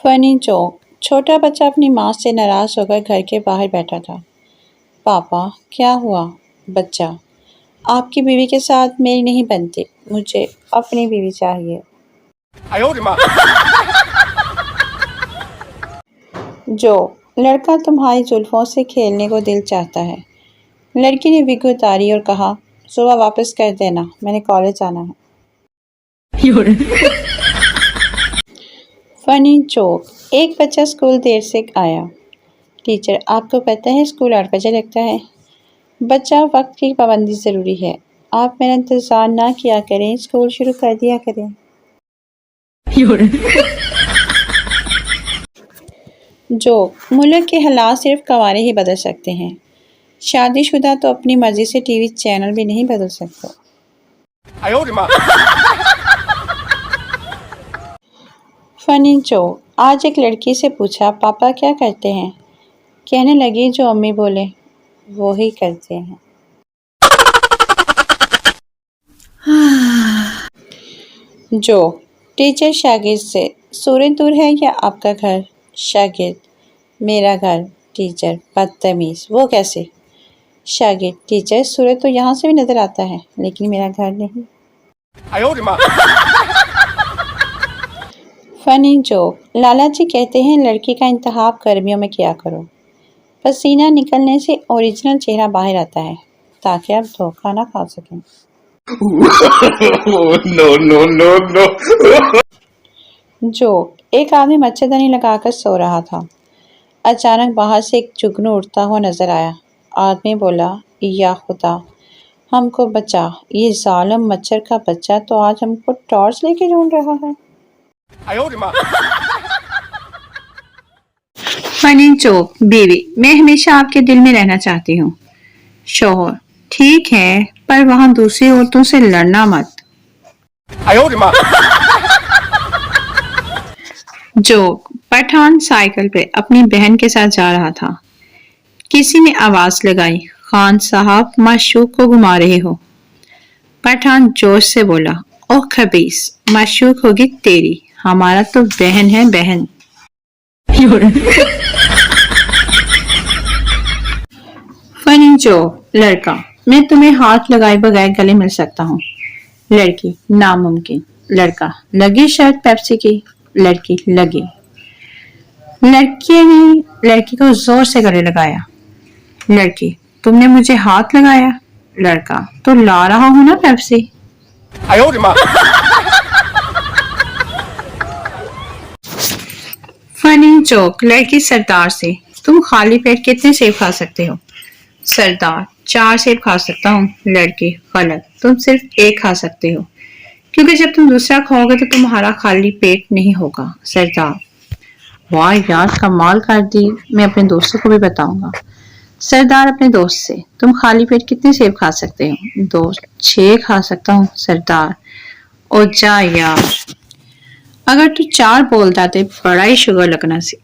Funny joke. छोटा बच्चा अपनी माँ से नाराज होकर घर के बाहर बैठा था। पापा, क्या हुआ? बच्चा, आपकी बीवी के साथ मेरी नहीं बनती, मुझे अपनी बीवी चाहिए। जो लड़का, तुम्हारी जुल्फों से खेलने को दिल चाहता है। लड़की ने विग उतारी और कहा, सुबह वापस कर देना, मैंने कॉलेज जाना है। Funny joke. एक बच्चा स्कूल देर से आया। टीचर, आपको पता है स्कूल 8 बजे लगता है। बच्चा, वक्त की पाबंदी ज़रूरी है, आप मेरा इंतज़ार ना किया करें, स्कूल शुरू कर दिया करें। जोक। मुल्क के हालात सिर्फ कंवारे ही बदल सकते हैं, शादीशुदा तो अपनी मर्जी से टीवी चैनल भी नहीं बदल सकते। Funny joke. आज एक लड़की से पूछा, पापा क्या करते हैं? कहने लगी, जो अम्मी बोले वो ही करते हैं। जोक। टीचर शागिर्द से, सूरज दूर है या आपका घर? शागिर्द, मेरा घर। टीचर, बदतमीज, वो कैसे? शागिर्द, टीचर, सूरज तो यहाँ से भी नजर आता है, लेकिन मेरा घर नहीं। Funny joke. लाला जी कहते हैं लड़की का इंतखाब गर्मियों में किया करो, पसीना निकलने से ओरिजिनल चेहरा बाहर आता है, ताकि आप धोखा ना खा सकें। No. जोक। एक आदमी मच्छरदानी लगाकर सो रहा था। अचानक बाहर से एक जुगनू उड़ता हुआ नजर आया। आदमी बोला, या खुदा, हमको बचा, ये जालिम मच्छर का बच्चा तो आज हमको टॉर्च लेके ढूंढ रहा है। Funny joke. बीवी, मैं हमेशा आपके दिल में रहना चाहती हूँ। शौहर, ठीक है, पर वहाँ दूसरी औरतों से लड़ना मत। जोक। पठान साइकिल पे अपनी बहन के साथ जा रहा था। किसी ने आवाज लगाई, खान साहब, माशूक को घुमा रहे हो। पठान जोश से बोला, ओह खबीस, माशूक होगी तेरी, हमारा तो बहन है बहन। Funny joke. लड़का, मैं तुम्हें हाथ लगाए बगैर गले मिल सकता हूँ। लड़की, नामुमकिन। लड़का, लगी शर्त पेप्सी की? लड़की, लगी। लड़की ने लड़की को जोर से गले लगाया। लड़की, तुमने मुझे हाथ लगाया? लड़का, तो ला रहा हूं ना पेप्सी। Funny joke. लड़की सरदार से, तुम खाली पेट कितने सेब खा सकते हो? सरदार, 4 सेब खा सकता हूँ। लड़की, गलत, तुम सिर्फ 1 खा सकते हो, क्योंकि जब तुम दूसरा खाओगे तो तुम्हारा खाली पेट नहीं होगा। सरदार, वाह यार, कमाल कर दी, मैं अपने दोस्तों को भी बताऊंगा। सरदार अपने दोस्त से, तुम खाली पेट कितने सेब खा सकते हो? दोस्त, 6 खा सकता हूँ। सरदार, ओ जा यार, अगर तू 4 बोलता तो बड़ा ही शुगर लगना सी।